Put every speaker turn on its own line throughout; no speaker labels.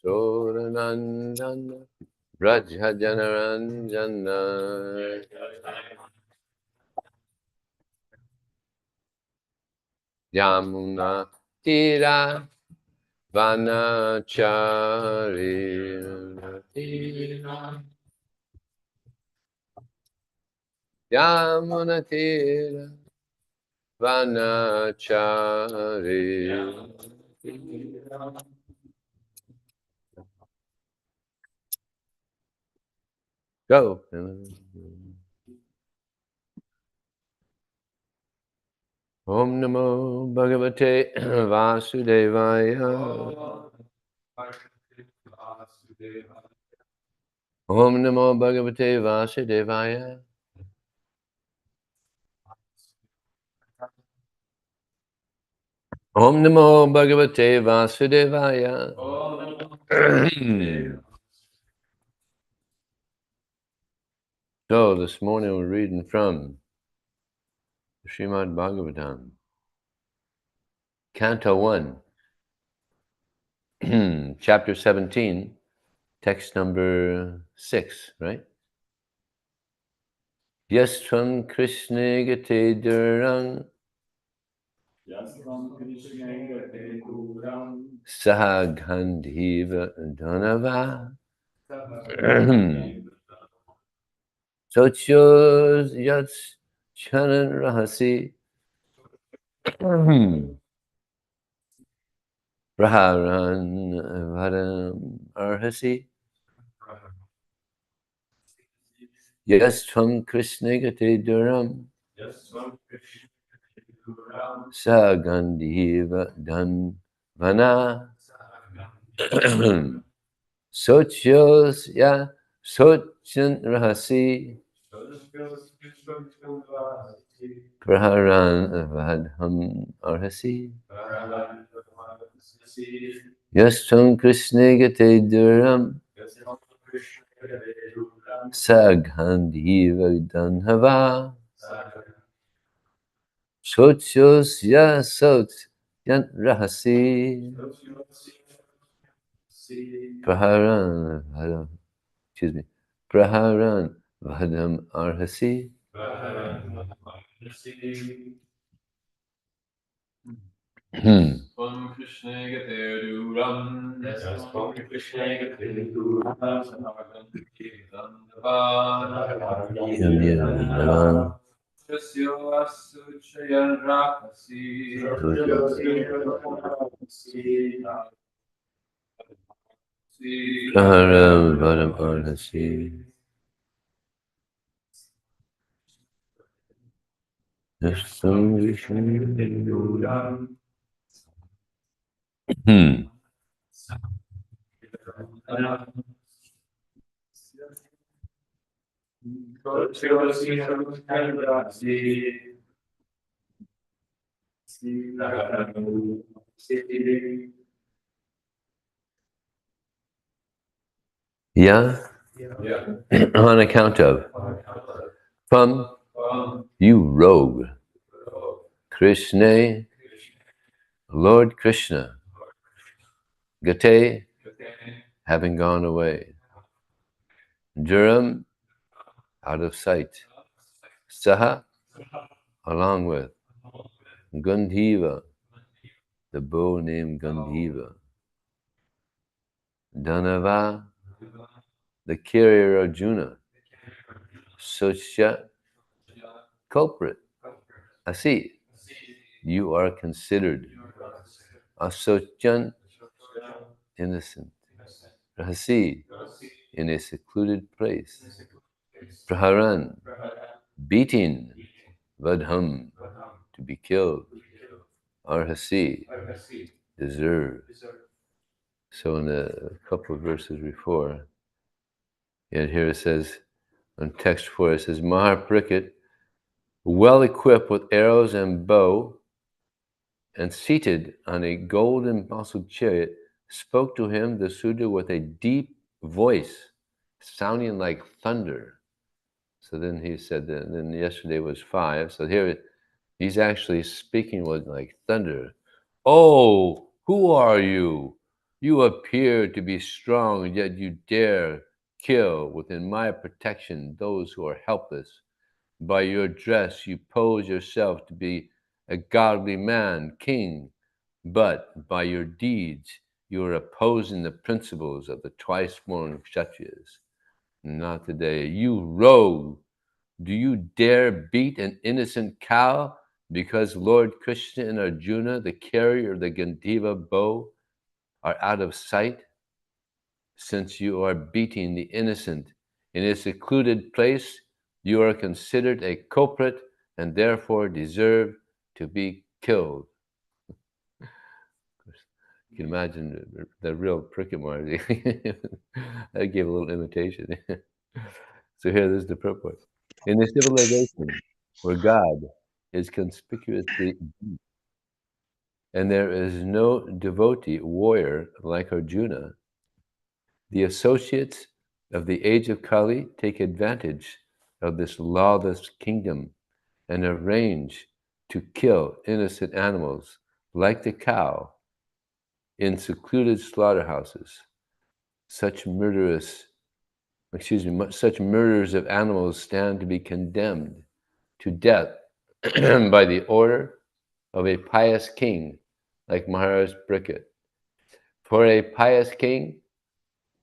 Soranandana Rajajanaranjana Yamuna Tira Vanachari Yamuna Tira Vanachari Go. Om Namo Bhagavate Vasudevaya. Om Namo Bhagavate Vasudevaya. Om Namo Bhagavate Vasudevaya. So this morning we're reading from Srimad Bhagavatam, Canto 1, Chapter 17, text number 6, right? Yes Tvam Krishna Gate Durang Saha Gandhiva Dhanava Sochos Yats Chanan Rahasi Praharan Vadam Arhasi Yes Tvam Krishna Gate Duram Saha Gandhiva Dhanvana Sochos Ya Sochan Rahasi Praharan Vadham Arhasi Yastam Krishna Gate Duram Sagandhiva Dhanhava Sochos Ya Soch Yan Rahasi Praharan Vadham Praharan Vadham Arhasi
Swam Krishna Gateruram Swam Krishna Gateruram Tasyo Asuchayan Rakasi
Praharan Vadham Arhasi Yastam Krishna Gate Duram Yeah, on account of, from, you rogue, Krishna, Lord Krishna, Gate, having gone away, Duram, out of sight, Saha, along with, Gandhiva, the bow named Gandhiva, Dhanava, the carrier Arjuna, Socha, culprit, Asi, you are considered, Asochan, innocent, Rahasi, in a secluded place, Praharan, beating, Vadham, to be killed, Arhasi, deserve. So in a couple of verses before, and here it says, on text 4, it says, Mahaprikit, well equipped with arrows and bow, and seated on a golden muscled chariot, spoke to him, the Sudra, with a deep voice, sounding like thunder. So then he said that, then yesterday was 5. So here he's actually speaking with like thunder. Oh, who are you? You appear to be strong, yet you dare kill within my protection those who are helpless. By your dress, you pose yourself to be a godly man, king, but by your deeds, you are opposing the principles of the twice-born Kshatriyas. Not today. You rogue! Do you dare beat an innocent cow because Lord Krishna and Arjuna, the carrier of the Gandiva bow, are out of sight? Since you are beating the innocent in a secluded place, you are considered a culprit and therefore deserve to be killed. You can imagine the real Prikkumar. I gave a little imitation. So here, this is the purport. In a civilization where God is conspicuously deep, and there is no devotee warrior like Arjuna, the associates of the age of Kali take advantage of this lawless kingdom and arrange to kill innocent animals like the cow in secluded slaughterhouses. Such murderers of animals stand to be condemned to death by the order of a pious king like Maharaj Bricket. For a pious king,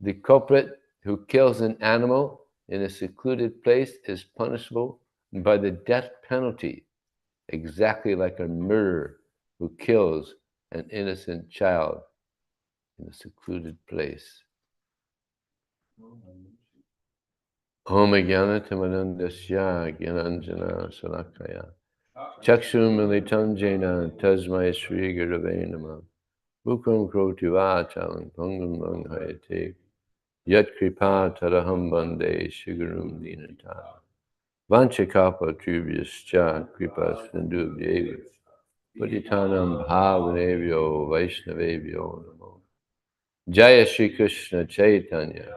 the culprit who kills an animal in a secluded place is punishable by the death penalty, exactly like a murderer who kills an innocent child in a secluded place. Om Jnanatimanandasya Gyananjana Salakaya Chakshum Militam Jena Tasmai Sri Gurave Namah Mukam Kroti Vachalam Pangam Manghayate Yat Kripa Taraham Bande Shigurum Dinata Vanchakapa Tribhyascha Kripa Sindhu Vyevi Putitanam Bhavanevyo Vaishnavevyo Namo Jaya Shri Krishna Chaitanya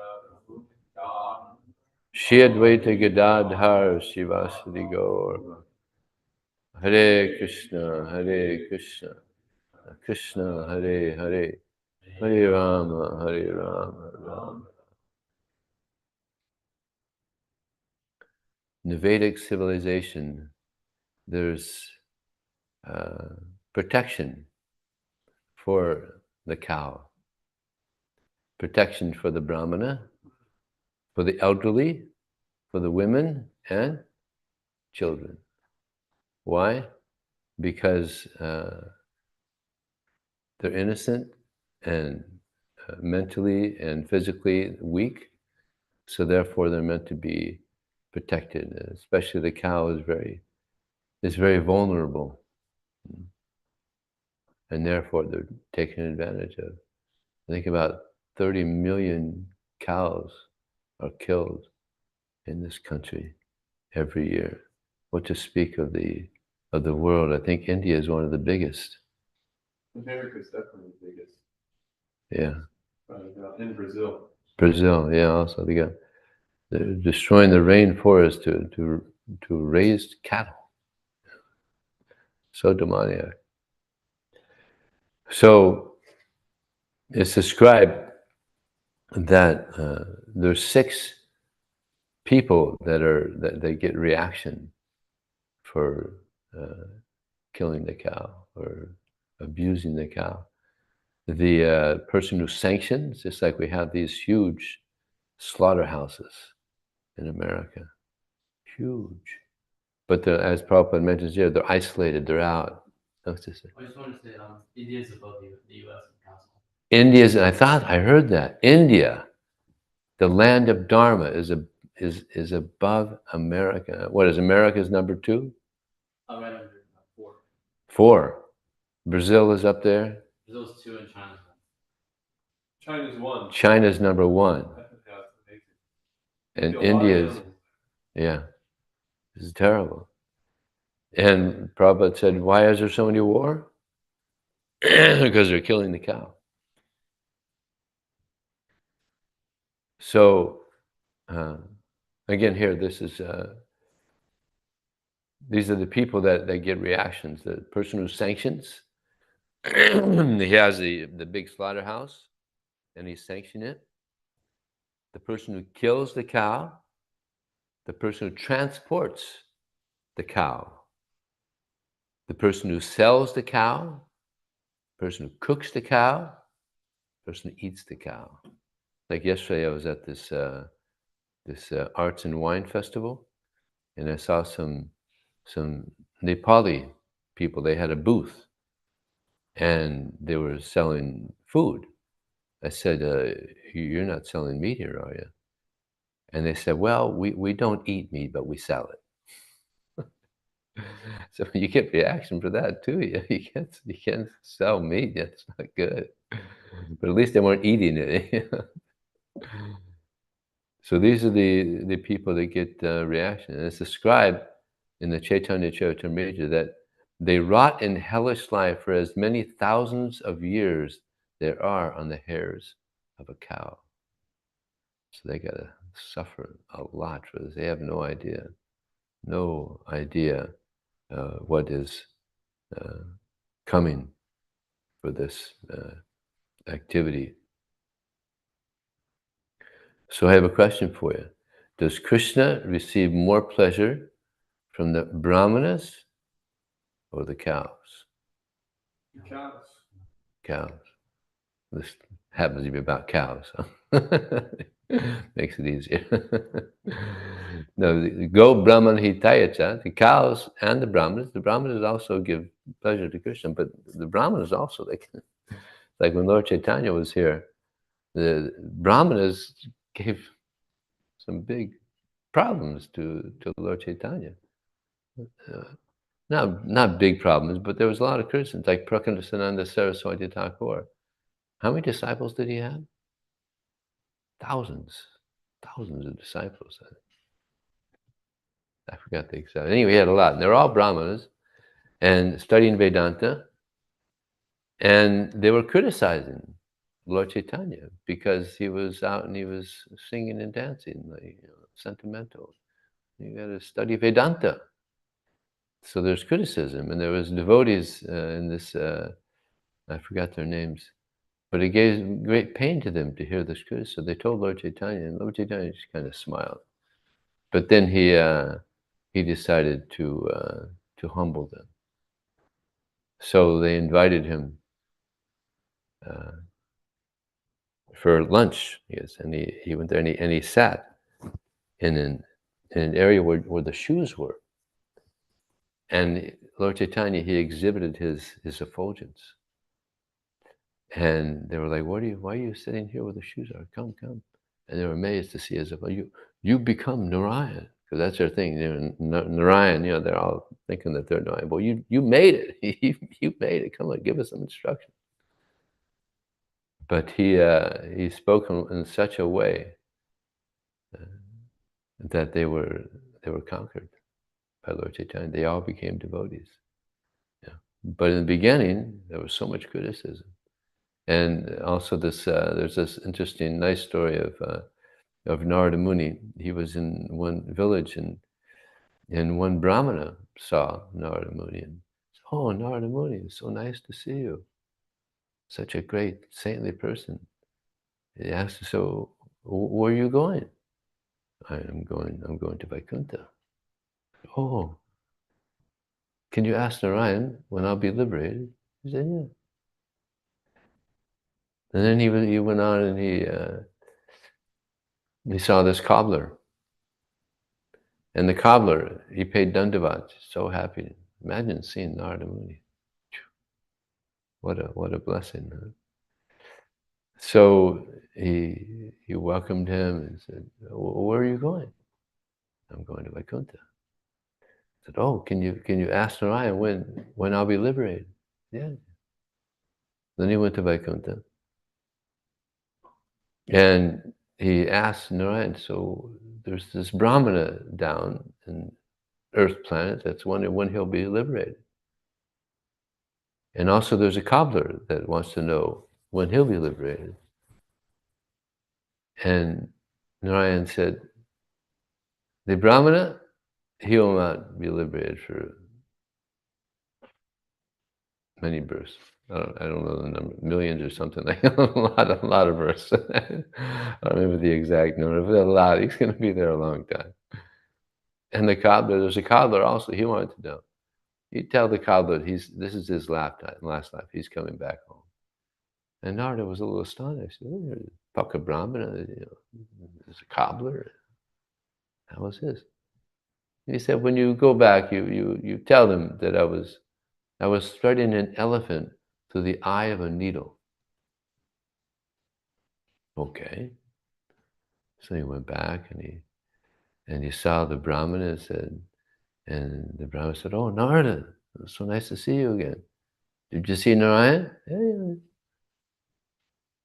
Shri Advaita Gadadhar Sivasadi Gaur Hare Krishna Krishna Hare Hare Hare Rama Rama. In the Vedic civilization, there's protection for the cow, protection for the brahmana, for the elderly, for the women and children. Why? Because they're innocent and mentally and physically weak, so therefore they're meant to be protected. Especially the cow is very vulnerable, and therefore they're taken advantage of. I think about 30 million cows are killed in this country every year. What to speak of the world? I think India is one of the biggest.
America is definitely the biggest.
Yeah.
In Brazil.
Brazil, yeah. Also, they're destroying the rainforest to raise cattle. So demoniac. So it's described that there's 6 people that they get reaction for killing the cow or abusing the cow. The person who sanctions, just like we have these huge slaughterhouses in America, huge. But as Prabhupada mentions here, they're isolated, they're out.
I just wanted to say, India is above the U.S. in council.
India's, I heard that. India, the land of Dharma, is above America. What is America's number 2?
Right under 4.
4. Brazil is up there.
Brazil's 2 and China's 1.
China's 1.
China's number 1. And India's, yeah, this is terrible. And Prabhupada said, why is there so many war? Because they're killing the cow. So, again, here, these are the people that get reactions. The person who sanctions, he has the big slaughterhouse, and he sanctioned it. The person who kills the cow, the person who transports the cow, the person who sells the cow, the person who cooks the cow, the person who eats the cow. Like yesterday, I was at this arts and wine festival, and I saw some Nepali people. They had a booth, and they were selling food. I said, "You're not selling meat here, are you?" And they said, "Well, we don't eat meat, but we sell it." So you get reaction for that too. You can't sell meat. That's not good. But at least they weren't eating it. So these are the people that get reaction. And it's described in the Chaitanya Charitamrita that they rot in hellish life for as many thousands of years there are on the hairs of a cow. So they gotta suffer a lot for this. They have no idea what is coming for this activity. So I have a question for you. Does Krishna receive more pleasure from the brahmanas or the cows?
Cows.
Cows. This happens to be about cows, so makes it easier. No, the go brahman hitayacha, the cows and the brahmanas also give pleasure to Krishna, but the brahmanas also, they can, like when Lord Chaitanya was here, the brahmanas gave some big problems to Lord Chaitanya. Not big problems, but there was a lot of criticisms, like Prakhandasananda Saraswati Thakur. How many disciples did he have? Thousands of disciples. I forgot the exact. Anyway, he had a lot. And they're all brahmanas and studying Vedanta, and they were criticizing Lord Chaitanya because he was out and he was singing and dancing, like, sentimental. You got to study Vedanta. So there's criticism, and there was devotees in this. I forgot their names, but it gave great pain to them to hear this criticism. They told Lord Chaitanya, and Lord Chaitanya just kind of smiled. But then he decided to humble them. So they invited him for lunch. Yes, and he went there and he sat in an area where the shoes were. And Lord Chaitanya, he exhibited his effulgence. And they were like, why are you sitting here where the shoes are? Come. And they were amazed to see as if you become Narayan, because that's their thing. Narayan, they're all thinking that they're Narayan. Well, you made it. You made it. Come on, give us some instruction. But he spoke in such a way that they were conquered by Lord Chaitanya. They all became devotees. Yeah. But in the beginning, there was so much criticism. And also there's this interesting, nice story of Narada Muni. He was in one village, and one Brahmana saw Narada Muni and said, "Oh, Narada Muni, it's so nice to see you. Such a great saintly person." He asked, "So, where are you going?" I'm going to Vaikuntha." "Oh, can you ask Narayan when I'll be liberated?" He said, "Yeah." And then he went on and he saw this cobbler. And the cobbler, he paid Dandavat, so happy. Imagine seeing Narada Muni. What a blessing. Huh? So he welcomed him and said, "Where are you going?" "I'm going to Vaikuntha." He said, "Oh, can you ask Narayan when I'll be liberated?" "Yeah." Then he went to Vaikuntha. And he asked Narayan, "So there's this Brahmana down in Earth planet that's wondering when he'll be liberated. And also there's a cobbler that wants to know when he'll be liberated." And Narayan said, "The Brahmana, he will not be liberated for many births. I don't know the number, millions or something like a lot of births. I don't remember the exact number, but a lot. He's going to be there a long time. And the cobbler, there's a cobbler also. He wanted to know. You tell the cobbler this is his last life. He's coming back home. And Narada was a little astonished. Oh, Paka Brahmana, there's a cobbler. That was his. He said, when you go back, you tell them that I was threading an elephant through the eye of a needle. Okay. So he went back and he saw the Brahmana and the Brahmana said, oh, Narada, it's so nice to see you again. Did you see Narayan? Yeah.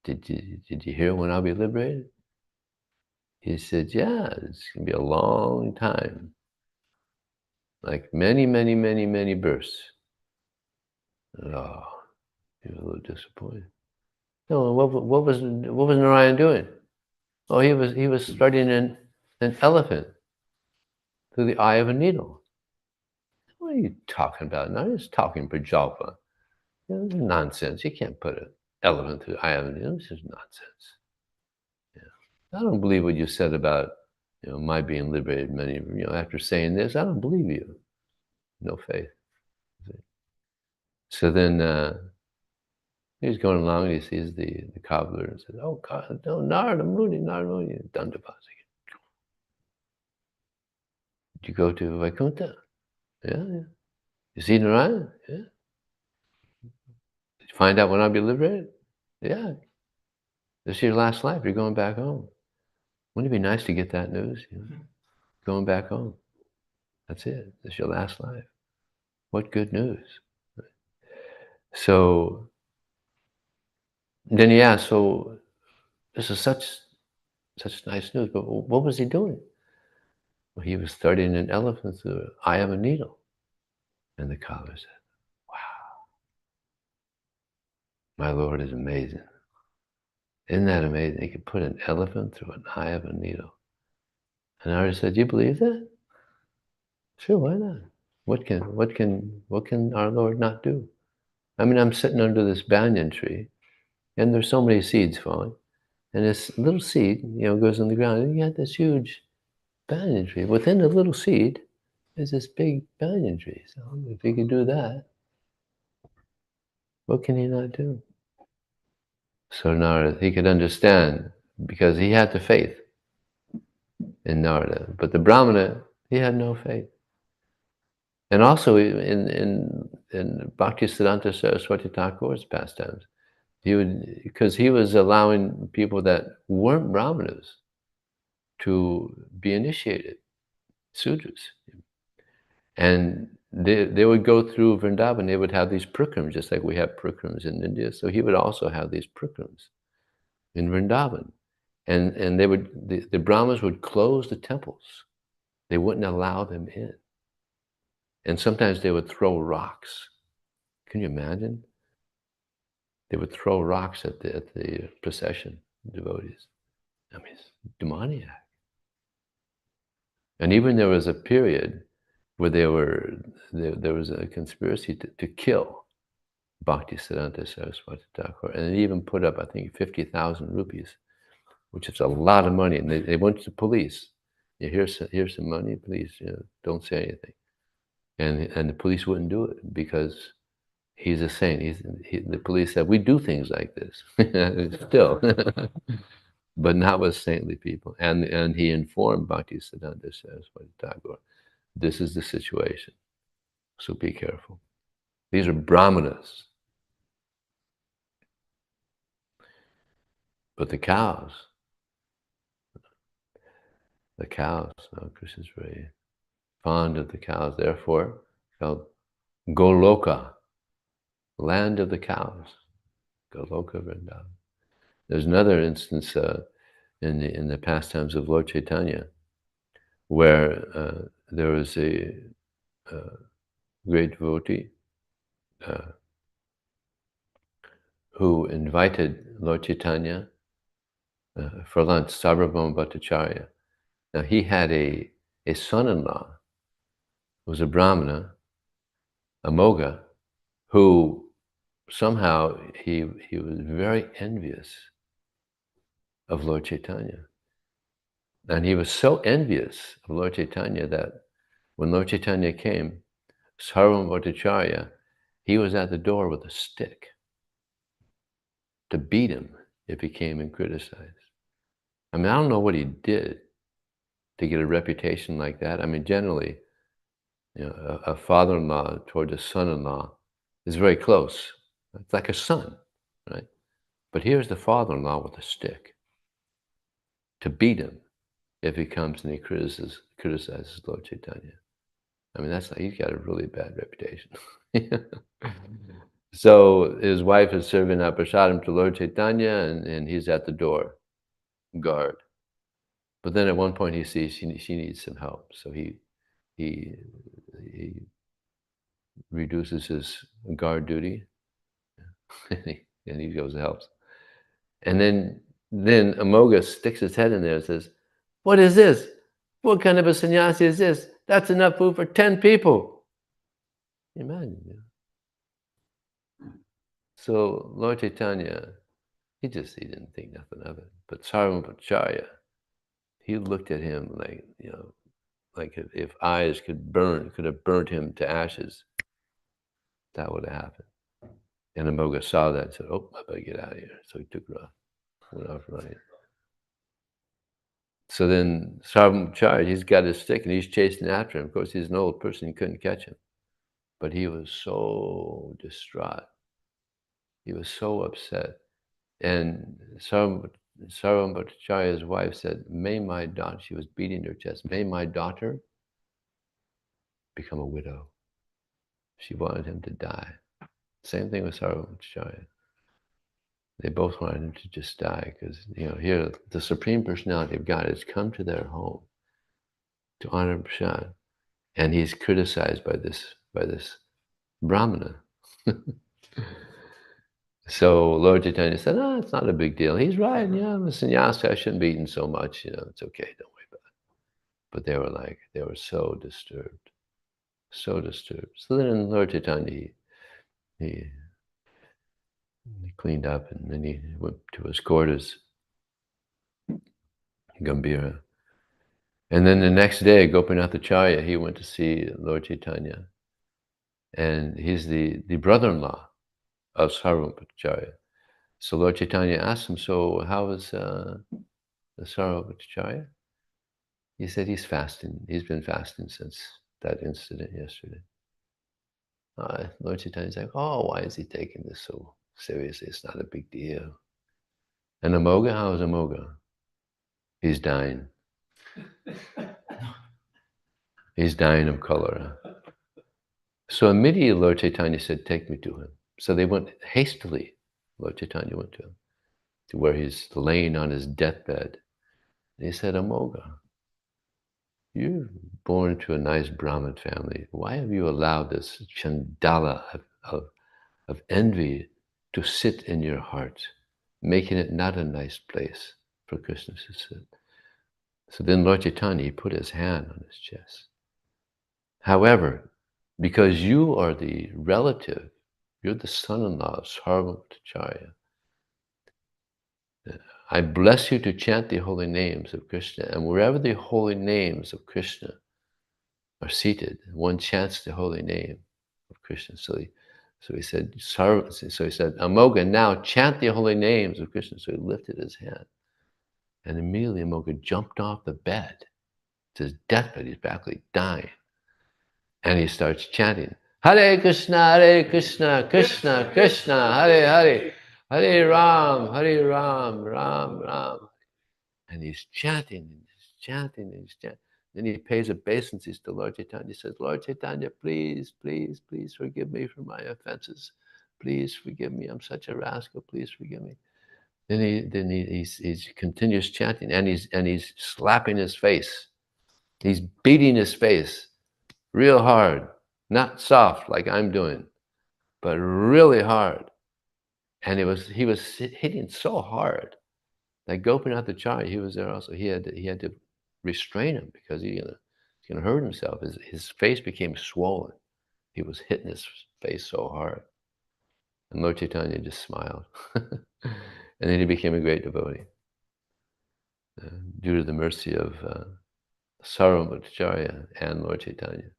Did you hear when I'll be liberated? He said, yeah, it's going to be a long time. Like many, many, many, many births. Oh, he was a little disappointed. No, what was Narayan doing? Oh, he was studying an elephant through the eye of a needle. What are you talking about? Now he's talking Prajalpa. This is nonsense. You can't put an elephant through the eye of a needle. This is nonsense. Yeah. I don't believe what you said about my being liberated. After saying this, I don't believe you. No faith. So then he's going along and he sees the cobbler and says, oh, God, no, Narada Muni, Dandavasi. Did you go to Vaikuntha? Yeah. You see Narayan? Yeah. Did you find out when I'll be liberated? Yeah. This is your last life. You're going back home. Wouldn't it be nice to get that news? Going back home. That's it. This is your last life. What good news. So then he asked, so this is such nice news, but what was he doing? Well, he was studying an elephant through the eye of a needle. And the cobbler said, wow, my Lord is amazing. Isn't that amazing? He could put an elephant through an eye of a needle. And Narada said, do you believe that? Sure, why not? What can our Lord not do? I mean, I'm sitting under this banyan tree, and there's so many seeds falling, and this little seed, goes in the ground, and you got this huge banyan tree. Within the little seed is this big banyan tree. So if he could do that, what can he not do? So Narada, he could understand because he had the faith in Narada, but the Brahmana, he had no faith. And also in Bhaktisiddhanta Saraswati Thakur's pastimes, because he was allowing people that weren't Brahmanas to be initiated, Sudras. And they would go through Vrindavan, they would have these prikrams, just like we have prikrams in India. So he would also have these prikrams in Vrindavan. And the Brahmanas would close the temples. They wouldn't allow them in. And sometimes they would throw rocks. Can you imagine? They would throw rocks at the procession, devotees. I mean, it's demoniac. And even there was a period where there was a conspiracy to kill Bhaktisiddhanta Saraswati Thakur, and they even put up, I think, 50,000 rupees, which is a lot of money. And they went to the police. Here's some money, please. Don't say anything. And the police wouldn't do it because he's a saint. The police said, we do things like this still, but not with saintly people. And he informed Bhaktisiddhanta Saraswati Thakur, this is the situation, so be careful. These are Brahmanas. But the cows, Krishna's very fond of the cows, therefore called Goloka, land of the cows, Goloka Vrindavan. There's another instance in the pastimes of Lord Chaitanya where there was a great devotee who invited Lord Chaitanya for lunch, Sarvabhauma Bhattacharya. Now he had a son-in-law who was a Brahmana, a Moga, who somehow he was very envious of Lord Chaitanya. And he was so envious of Lord Chaitanya that when Lord Chaitanya came, Sarvam Bhattacharya, he was at the door with a stick to beat him if he came and criticized. I mean, I don't know what he did to get a reputation like that. I mean, generally, you know, a father-in-law toward a son-in-law is very close. It's like a son, right? But here's the father-in-law with a stick to beat him if he comes and he criticizes Lord Chaitanya. I mean, that's like, he's got a really bad reputation. So his wife is serving up prasadam to Lord Chaitanya, and he's at the door, guard. But then at one point he sees she needs some help, so he reduces his guard duty, and he goes and helps. And then Amoga sticks his head in there and says, "What is this? What kind of a sannyasi is this? That's enough food for 10 people." Imagine. You know? So Lord Chaitanya, he didn't think nothing of it. But Sarvabhaumacharya, he looked at him like, you know, like if eyes could have burned him to ashes, that would have happened. And Amoga saw that and said, "Oh, I better get out of here." So he took off, went off running. So then Sarvabhaumacharya, he's got his stick and he's chasing after him. Of course, he's an old person, he couldn't catch him. But he was so distraught. He was so upset. And Sarvabhaumacharya's wife said, "May my daughter," she was beating her chest, "may my daughter become a widow." She wanted him to die. Same thing with Sarvabhaumacharya. They both wanted him to just die because, you know, here the Supreme Personality of God has come to their home to honor Prasad, and he's criticized by this Brahmana. So Lord Chaitanya said, "Oh, it's not a big deal. He's right. Yeah, I'm a sannyasi. I shouldn't be eating so much. You know, it's okay. Don't worry about it." But they were so disturbed, so disturbed. So then Lord Chaitanya, he cleaned up, and then he went to his quarters, Gambhira. And then the next day, Gopinath Acharya, he went to see Lord Chaitanya. And he's the brother-in-law of Sarvabhaumacharya. So Lord Chaitanya asked him, "So how is the Sarvabhaumacharya?" He said he's fasting. He's been fasting since that incident yesterday. Lord Chaitanya's like, "Oh, why is he taking this so seriously? It's not a big deal." And Amoga, how is Amoga? He's dying. He's dying of cholera. So immediately Lord Chaitanya said, "Take me to him." So they went hastily. Lord Chaitanya went to him, to where he's laying on his deathbed. And he said, "Amoga, you're born to a nice Brahmin family. Why have you allowed this chandala of envy to sit in your heart, making it not a nice place for Krishna to sit?" So then Lord Chaitanya, he put his hand on his chest. "However, because you are the relative, you're the son-in-law of Sarvabhaumacharya, I bless you to chant the holy names of Krishna, and wherever the holy names of Krishna are seated, one chants the holy name of Krishna." So he said, "Amoga, now chant the holy names of Krishna." So he lifted his hand, and immediately Amoga jumped off the bed. It's his deathbed, he's practically dying. And he starts chanting, "Hare Krishna, Krishna Krishna, Hare Hare, Hare Ram, Ram Ram." And he's chanting, and he's chanting, and he's chanting. Then he pays obeisances to Lord Chaitanya. He says, "Lord Chaitanya, please, please, please forgive me for my offenses. Please forgive me. I'm such a rascal. Please forgive me." Then he continues chanting, and he's slapping his face. He's beating his face real hard, not soft like I'm doing, but really hard. And he was hitting so hard that Gopinath Acharya, he was there also. He had to restrain him because he's gonna hurt himself. His face became swollen. He was hitting his face so hard. And Lord Chaitanya just smiled. And then he became a great devotee due to the mercy of Sarvabhaumacharya and Lord Chaitanya.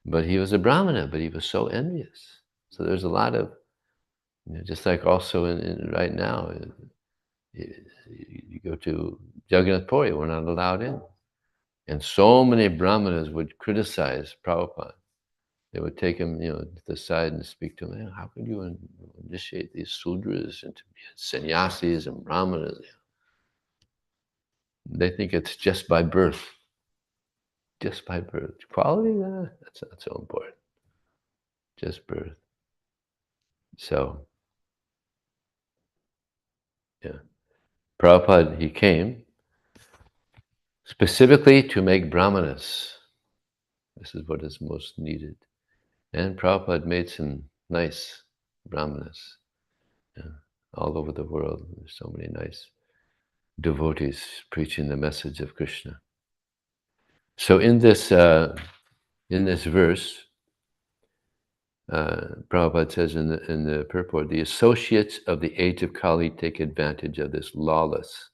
But he was a Brahmana, but he was so envious. So there's a lot of, just like also in right now, you go to Jagannath Puri, we're not allowed in. And so many Brahmanas would criticize Prabhupada. They would take him, to the side and speak to him. How could you initiate these Sudras into sannyasis and Brahmanas? They think it's just by birth. Just by birth. Quality, that's not so important. Just birth. So, yeah. Prabhupada, he came specifically to make Brahmanas. This is what is most needed. And Prabhupada made some nice Brahmanas all over the world. There's so many nice devotees preaching the message of Krishna. So in this verse, Prabhupada says in the purport, the associates of the age of Kali take advantage of this lawless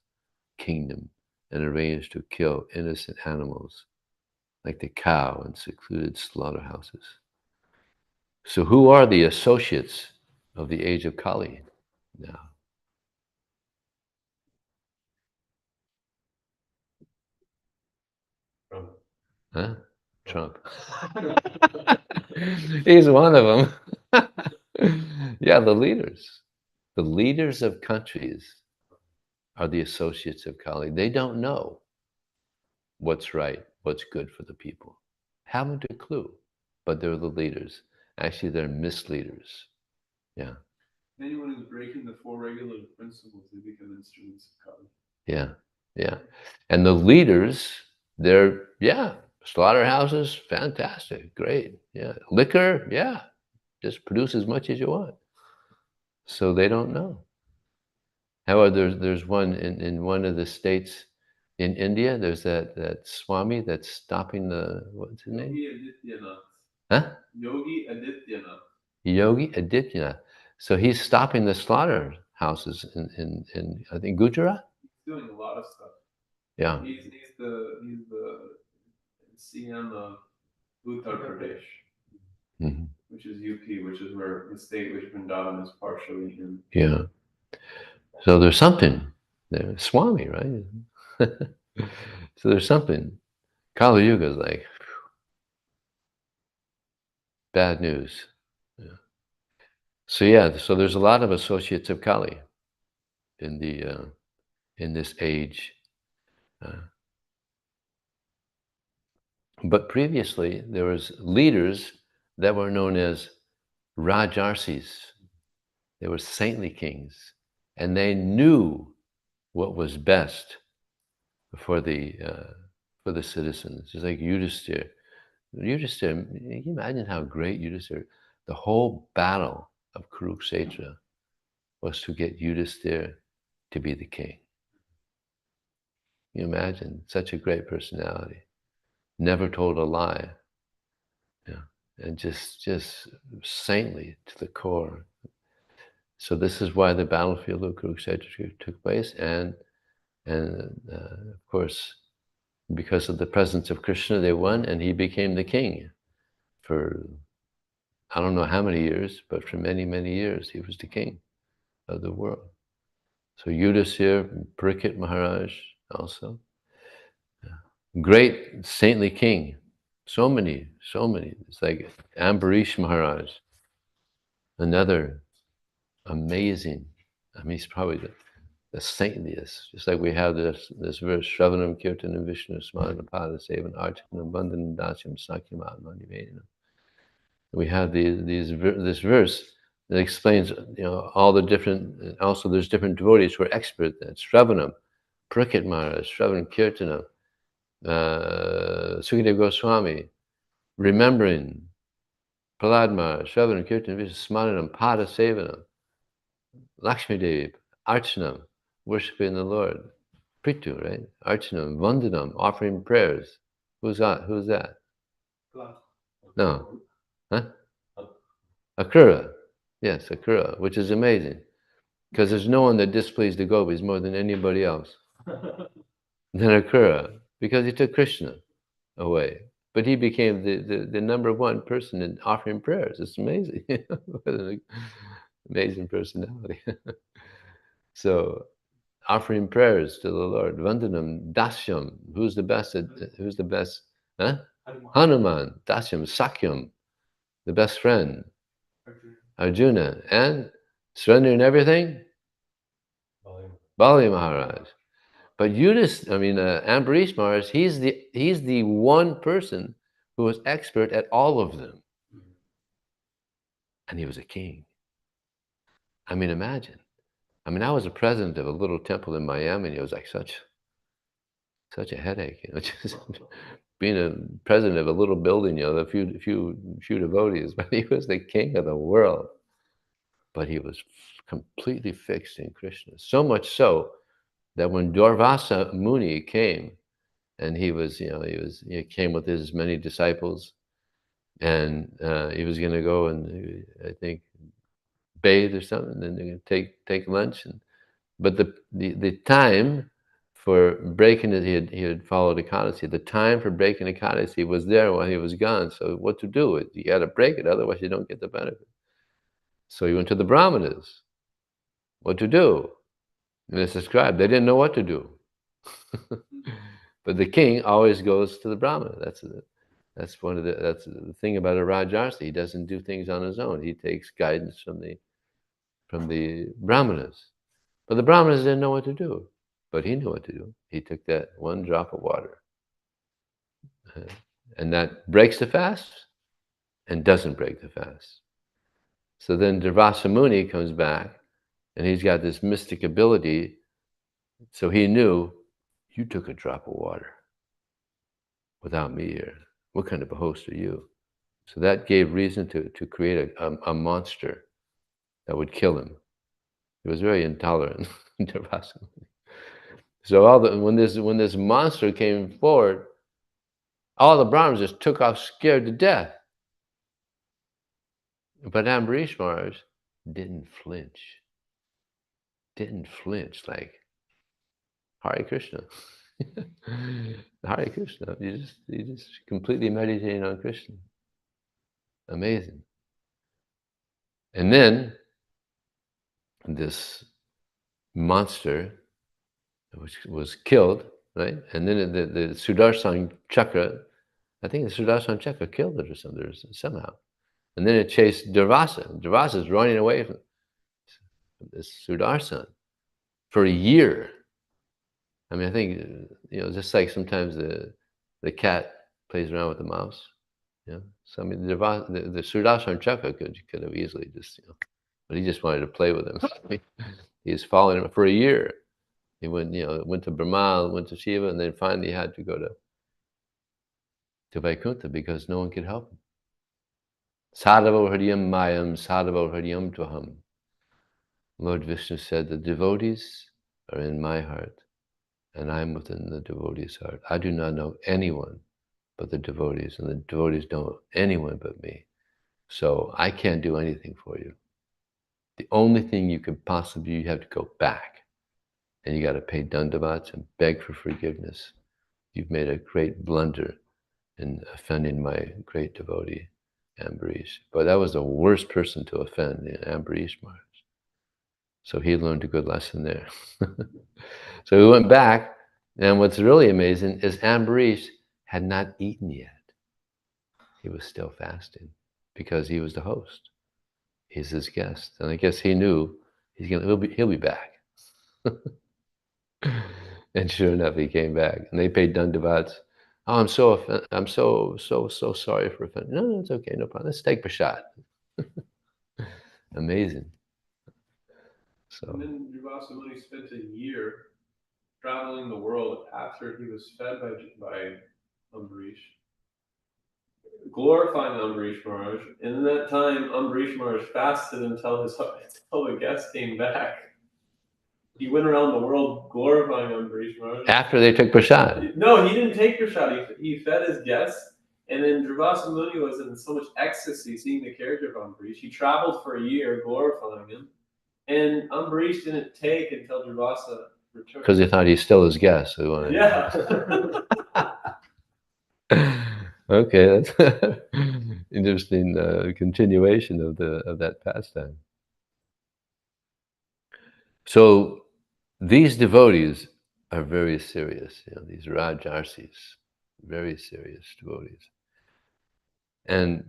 kingdom and arrange to kill innocent animals like the cow in secluded slaughterhouses. So who are the associates of the age of Kali now? Huh? Trump. He's one of them. Yeah, the leaders. The leaders of countries are the associates of Kali. They don't know what's right, what's good for the people. Haven't a clue, but they're the leaders. Actually, they're misleaders. Yeah.
Anyone who's breaking the four regular principles, they become instruments of Kali.
Yeah, yeah. And the leaders, they're, slaughterhouses, fantastic, great. Yeah. Liquor, yeah, just produce as much as you want. So they don't know. However, there's one in one of the states in India, there's that Swami that's stopping what's his name?
Yogi Adityanath.
Huh?
Yogi Adityanath.
Yogi Adityanath. So he's stopping the slaughterhouses in I think Gujarat?
He's doing a lot of stuff.
Yeah.
He's the CM of Uttar Pradesh, which is UP, which is where the state which Vrindavan is partially in.
Yeah. So there's something there. Swami, right? So there's something. Kali Yuga is like bad news. Yeah. So there's a lot of associates of Kali in this age. But previously there was leaders that were known as Rajarsis. They were saintly kings, and they knew what was best for the citizens. It's like Yudhisthira. Yudhisthira, can you imagine how great Yudhisthira? The whole battle of Kurukshetra was to get Yudhisthira to be the king. Can you imagine? Such a great personality. Never told a lie. Yeah. And just saintly to the core. So this is why the battlefield of Kurukshetra took place, and of course, because of the presence of Krishna, they won, and he became the king for I don't know how many years, but for many, many years, he was the king of the world. So Yudhisthira, Parikshit Maharaj also. Great saintly king. So many. It's like Ambarish Maharaj, another amazing, he's probably the saintliest. Just like we have this verse, Shravanam Kirtanam Vishnu Smarana Pada Sevan Archanam Bandhanam Dasyam Sakyam Atma Nivedanam. We have this verse that explains, all the different, also there's different devotees who are expert at Shravanam, Parikshit Maharaj, Shravanam Kirtanam, Sukadeva Goswami, remembering Prahlad Maharaj, Shravanam Kirtanam Vishnu Smaranam Pada Sevanam, Lakshmi Devi, Archanam, worshiping the Lord. Pritu, right? Archanam, Vandanam, offering prayers. Who's that? No. Huh? Akura. Yes, Akura, which is amazing. Because there's no one that displeased the gopis more than anybody else than Akura, because he took Krishna away. But he became the number one person in offering prayers. It's amazing. What an amazing personality. So offering prayers to the Lord. Vandanam, Dasyam. Who's the best who's the best? Huh? Hanuman, Dasyam, Sakyam, the best friend. Arjuna. And surrendering everything? Bali Maharaj. But Ambarish Maharaj, he's the one person who was expert at all of them. And he was a king. I mean, imagine. I was a president of a little temple in Miami, and it was like such a headache, just being a president of a little building, a few devotees, but he was the king of the world. But he was completely fixed in Krishna. So much so that when Durvasa Muni came, and he came with his many disciples, and he was going to go and I think bathe or something, and then they're going to take lunch, but the time for breaking it, he had followed Ekadasi. The time for breaking Ekadasi was there while he was gone. So what to do? You got to break it, otherwise you don't get the benefit. So he went to the Brahmanas. What to do? And it's described. They didn't know what to do. But the king always goes to the Brahmana. That's the thing about a Rajarsi. He doesn't do things on his own. He takes guidance from the Brahmanas. But the Brahmanas didn't know what to do. But he knew what to do. He took that one drop of water. And that breaks the fast and doesn't break the fast. So then Durvasa Muni comes back, and he's got this mystic ability. So he knew, you took a drop of water without me here. What kind of a host are you? So that gave reason to create a monster that would kill him. He was very intolerant, Durvasa Muni. So when this monster came forward, all the Brahmins just took off scared to death. But Ambarish Maharaj didn't flinch. Like Hare Krishna. Hare Krishna. You just completely meditating on Krishna. Amazing. And then this monster was killed, right? And then the Sudarshan Chakra, I think the Sudarshan Chakra killed it or something, somehow. And then it chased Durvasa. Durvasa's running away from this Sudarshan for a year. I think, just like sometimes the cat plays around with the mouse. So the Sudarshan Chakra could have easily just, but he just wanted to play with him. He was following him for a year. He went to Brahma, went to Shiva, and then finally he had to go to Vaikuntha because no one could help him. Sadhavo Hridyam Mayam, Sadhavo Hridyam Tvaham. Lord Vishnu said, the devotees are in my heart, and I'm within the devotees' heart. I do not know anyone but the devotees, and the devotees don't know anyone but me. So I can't do anything for you. The only thing you could possibly, you have to go back, and you got to pay dandavats and beg for forgiveness. You've made a great blunder in offending my great devotee, Ambarish. But that was the worst person to offend, Ambarish Maharaj. So he learned a good lesson there. So he went back, and what's really amazing is Ambarish had not eaten yet. He was still fasting because he was the host. He's his guest, and I guess he knew he'll be back. And sure enough, he came back, and they paid dandavats. Oh, I'm so sorry for offending. No, it's okay, no problem. Let's take a shot. Amazing. So.
And then Durvasa Muni spent a year traveling the world after he was fed by Ambarish, glorifying Ambarish Maharaj. And in that time, Ambarish Maharaj fasted until the guest came back. He went around the world glorifying Ambarish Maharaj.
After they took prasad?
No, he didn't take prasad. He fed his guests, And then Durvasa Muni was in so much ecstasy seeing the character of Ambarish. He traveled for a year glorifying him. And Ambarish didn't take until Durvasa returned.
Because he thought he's still his guest. So
Yeah.
Okay, that's interesting continuation of that pastime. So these devotees are very serious. These Rajarsis, very serious devotees. And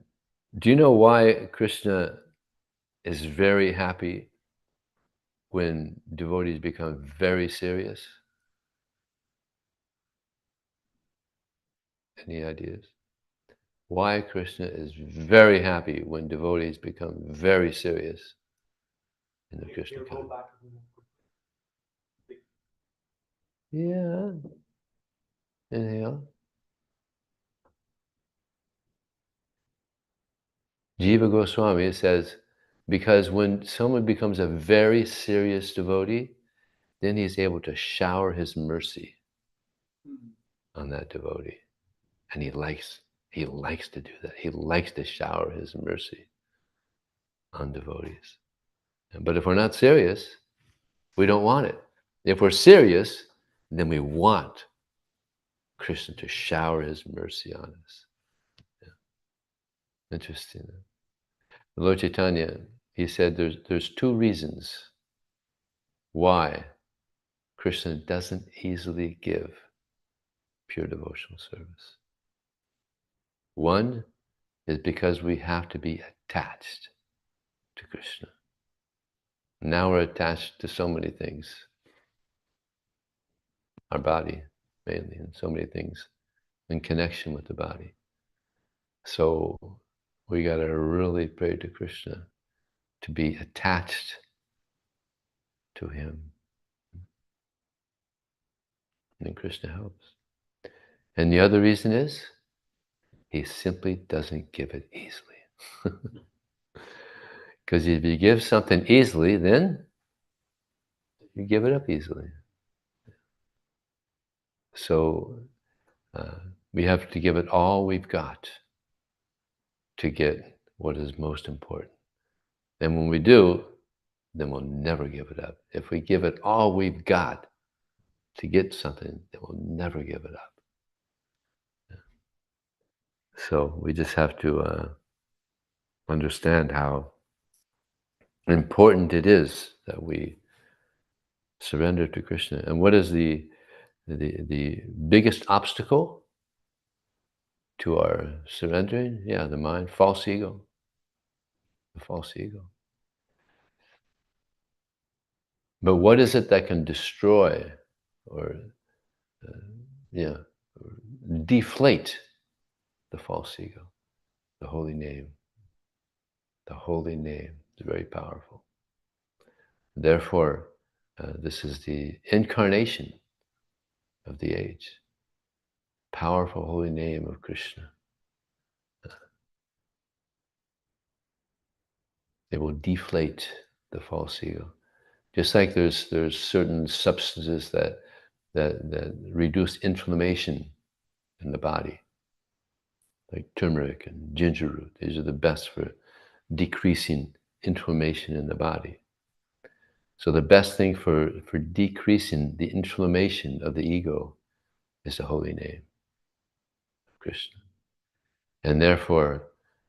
do you know why Krishna is very happy when devotees become very serious? Any ideas? Why Krishna is very happy when devotees become very serious in the Krishna consciousness? Yeah. Anything else? Jiva Goswami says, because when someone becomes a very serious devotee, then he's able to shower his mercy on that devotee. And he likes to do that. He likes to shower his mercy on devotees. But if we're not serious, we don't want it. If we're serious, then we want Krishna to shower his mercy on us. Yeah. Interesting. Lord Chaitanya, he said there's two reasons why Krishna doesn't easily give pure devotional service. One is because we have to be attached to Krishna. Now we're attached to so many things. Our body, mainly, and so many things in connection with the body. So we got to really pray to Krishna to be attached to him. And then Krishna helps. And the other reason is he simply doesn't give it easily. Because if you give something easily, then you give it up easily. So we have to give it all we've got to get what is most important. And when we do, then we'll never give it up. If we give it all we've got to get something, then we'll never give it up. Yeah. So we just have to understand how important it is that we surrender to Krishna. And what is the biggest obstacle to our surrendering? Yeah, the mind, false ego. The false ego. But what is it that can destroy or deflate the false ego? The holy name. The holy name is very powerful. Therefore, this is the incarnation of the age. Powerful holy name of Krishna. It will deflate the false ego. Just like there's certain substances that reduce inflammation in the body, like turmeric and ginger root. These are the best for decreasing inflammation in the body. So the best thing for decreasing the inflammation of the ego is the holy name of Krishna. And therefore,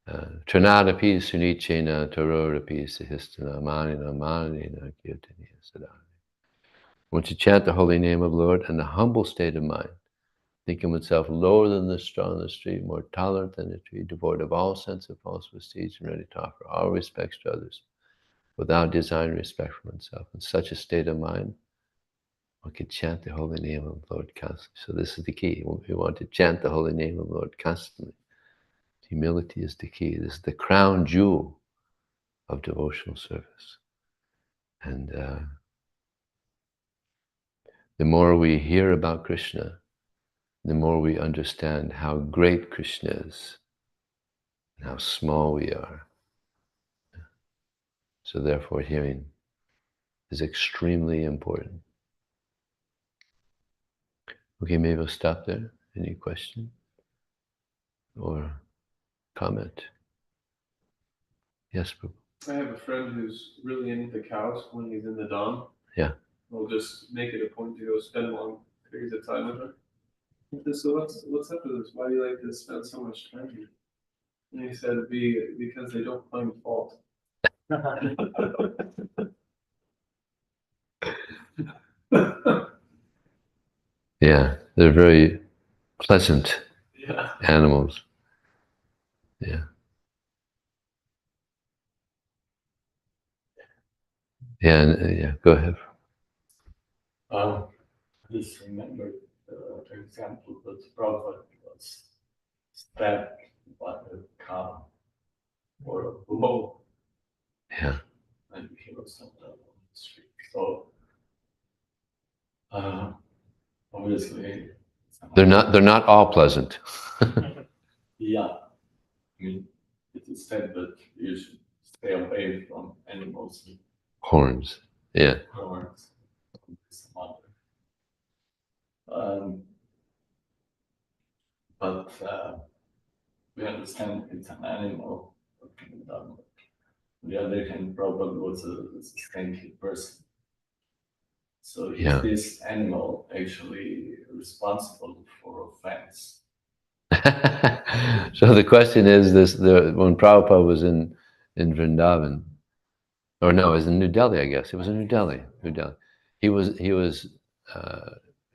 Tranadapi sunichena tarorapi sahistana manina manina kirtaniya sadhana. Once you chant the holy name of the Lord in a humble state of mind, thinking oneself lower than the straw on the street, more tolerant than the tree, devoid of all sense of false prestige, and ready to offer all respects to others, without desire and respect for oneself. In such a state of mind, one can chant the holy name of the Lord constantly. So this is the key. We want to chant the holy name of the Lord constantly. Humility is the key. This is the crown jewel of devotional service. And the more we hear about Krishna, the more we understand how great Krishna is and how small we are. So therefore, hearing is extremely important. Okay, maybe we'll stop there. Any questions? or comment. Yes, Prabhu.
I have a friend who's really into cows when he's in the Dham.
Yeah.
We'll just make it a point to go spend long periods of time with her. So what's up with this? Why do you like to spend so much time here? And he said it'd be because they don't find fault.
Yeah, they're very pleasant
Yeah.
animals. Yeah. Yeah, yeah, go ahead.
I just remembered the example that Prabhupada was stabbed by a cow or a bull,
Yeah.
and he was on the street. So obviously,
They're not all pleasant.
yeah. I mean, it is said that you should stay away from animals with
Horns. Yeah.
horns. Some other. But we understand it's an animal. On the other hand, Prabhupada was a saintly person. So is
Yeah.
this animal actually responsible for offense?
So the question is when Prabhupada was in Vrindavan, or no, it was in New Delhi, I guess. It was in New Delhi. He was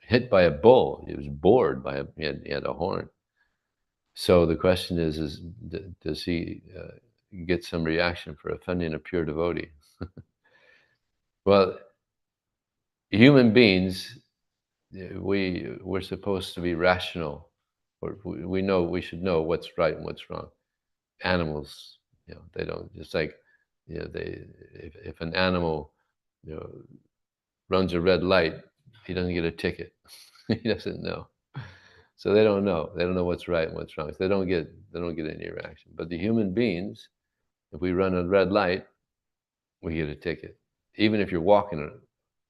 hit by a bull. He was bored by he had a horn. So the question is does he get some reaction for offending a pure devotee? Well, human beings, we're supposed to be rational, or we should know what's right and what's wrong. Animals, they don't. It's like, if an animal, runs a red light, he doesn't get a ticket. He doesn't know. So they don't know. They don't know what's right and what's wrong. So they don't get any reaction. But the human beings, if we run a red light, we get a ticket. Even if you're walking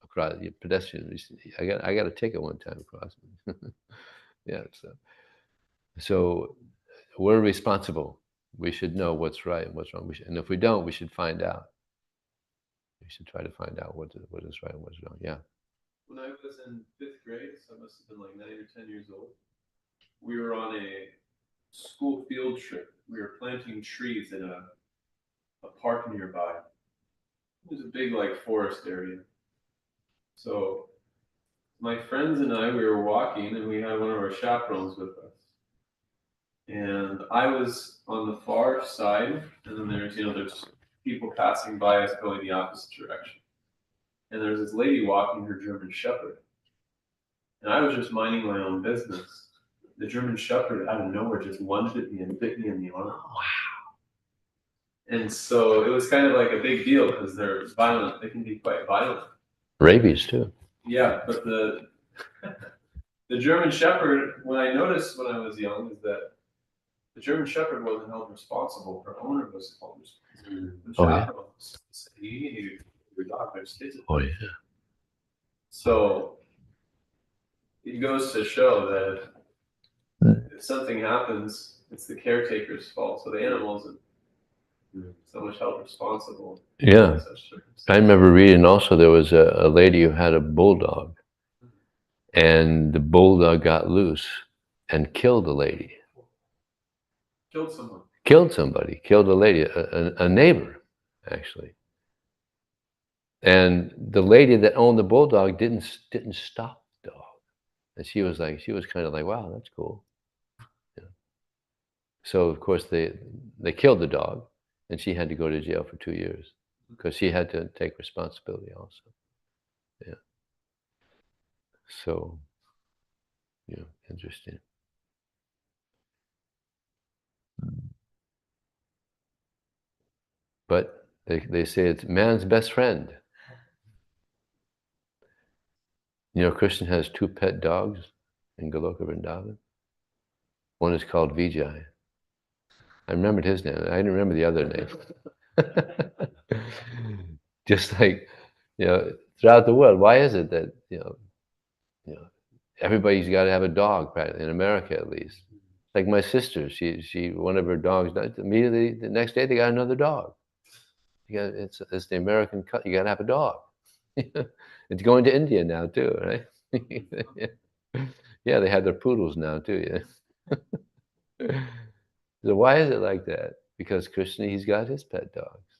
across, you're pedestrian. I got a ticket one time across. Yeah. So we're responsible. We should know what's right and what's wrong. And if we don't, we should find out. We should try to find out what is right and what's wrong. Yeah.
When I was in 5th grade, so I must have been like 9 or 10 years old, we were on a school field trip. We were planting trees in a park nearby. It was a big forest area. So my friends and I, we were walking, and we had one of our chaperones with us. And I was on the far side, and then there's people passing by us going the opposite direction. And there's this lady walking her German Shepherd. And I was just minding my own business. The German Shepherd out of nowhere just lunged at me and bit me in the arm. Wow. And so it was kind of like a big deal because they're violent. They can be quite violent.
Rabies too.
Yeah, but the German Shepherd, what I noticed when I was young is that the German Shepherd wasn't held responsible. Her owner was held responsible. The chaperone said, "You need to your dog. There's kids."
Oh yeah.
So it goes to show that if something happens, it's the caretaker's fault. So the animal isn't so much held responsible.
Yeah. I remember reading also there was a lady who had a bulldog, and the bulldog got loose and killed a lady.
Killed someone.
Killed somebody. Killed a lady, a neighbor, actually. And the lady that owned the bulldog didn't stop the dog, and she was kind of like, wow, that's cool. Yeah. So of course they killed the dog, and she had to go to jail for 2 years because she had to take responsibility also. Yeah. So, interesting. But they say it's man's best friend. Krishna has 2 pet dogs in Goloka Vrindavan. One is called Vijaya. I remembered his name. I didn't remember the other name. Just like, throughout the world, why is it that, everybody's got to have a dog, in America at least. Like my sister, one of her dogs died. Immediately the next day they got another dog. It's the American cut. You got to have a dog. It's going to India now too, right? Yeah, they have their poodles now too. Yeah. So why is it like that? Because Krishna, he's got his pet dogs.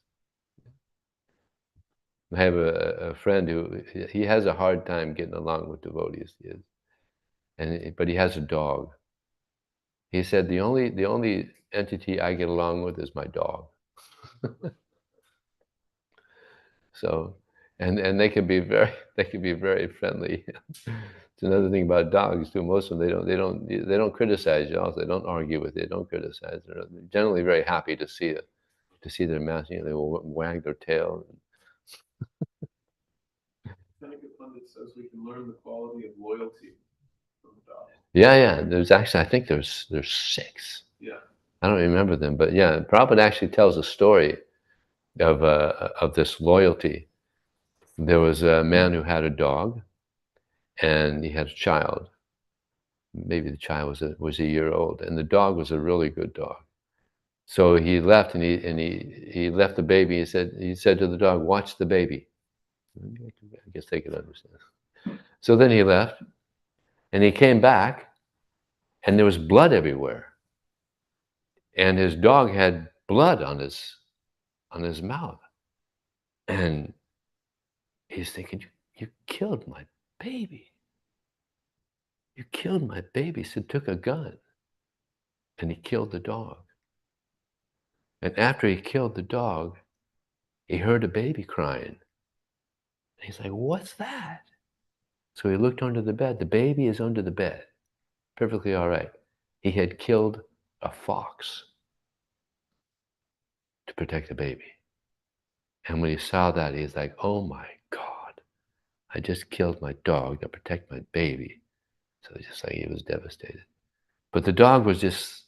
I have a friend who he has a hard time getting along with devotees. But he has a dog. He said the only entity I get along with is my dog. So, and they can be very friendly. It's another thing about dogs too. Most of them they don't criticize you. Also, they don't argue with you. They don't criticize. They're generally very happy to see their master. You know, they will wag their tail.
Seneca Pundit says we can learn the quality of loyalty from the dog.
Yeah. There's actually, I think there's 6.
Yeah.
I don't remember them, but yeah, Prabhupada actually tells a story of this loyalty. There was a man who had a dog, and he had a child. Maybe the child was a year old, and the dog was a really good dog. So he left, and he left the baby. He said to the dog, "Watch the baby." I guess they could understand. So then he left, and he came back, and there was blood everywhere, and his dog had blood on his mouth, and he's thinking, "You killed my baby. You killed my baby." So he took a gun, and he killed the dog. And after he killed the dog, he heard a baby crying. He's like, "What's that?" So he looked under the bed. The baby is under the bed, perfectly all right. He had killed a fox to protect the baby. And when he saw that, he's like, "Oh my God, I just killed my dog to protect my baby." So he was devastated. But the dog was just,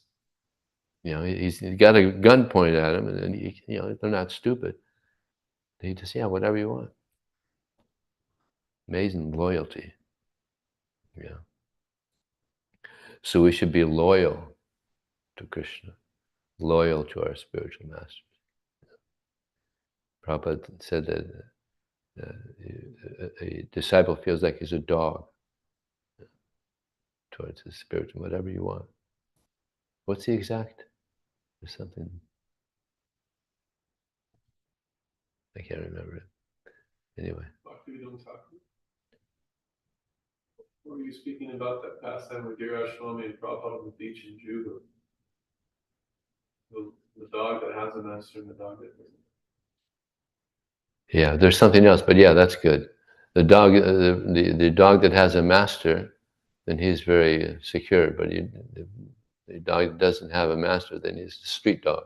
he's got a gun pointed at him, and they're not stupid. They just, whatever you want. Amazing loyalty. Yeah. So we should be loyal to Krishna, loyal to our spiritual masters. Prabhupada said that a disciple feels like he's a dog towards his spiritual, whatever you want. What's the exact? There's something, I can't remember it. Anyway.
Were you speaking about that pastime with Girashwami and Prabhupada on the beach in Juba? The dog that has a master and the dog that doesn't.
Yeah, there's something else, but yeah, that's good. The dog, the dog that has a master, then he's very secure. But the dog that doesn't have a master, then he's a street dog.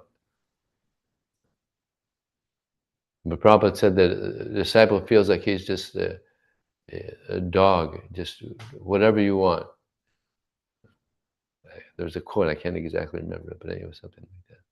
But Prabhupada said that a disciple feels like he's just a dog, just whatever you want. There's a quote, I can't exactly remember it, but anyway, something like that.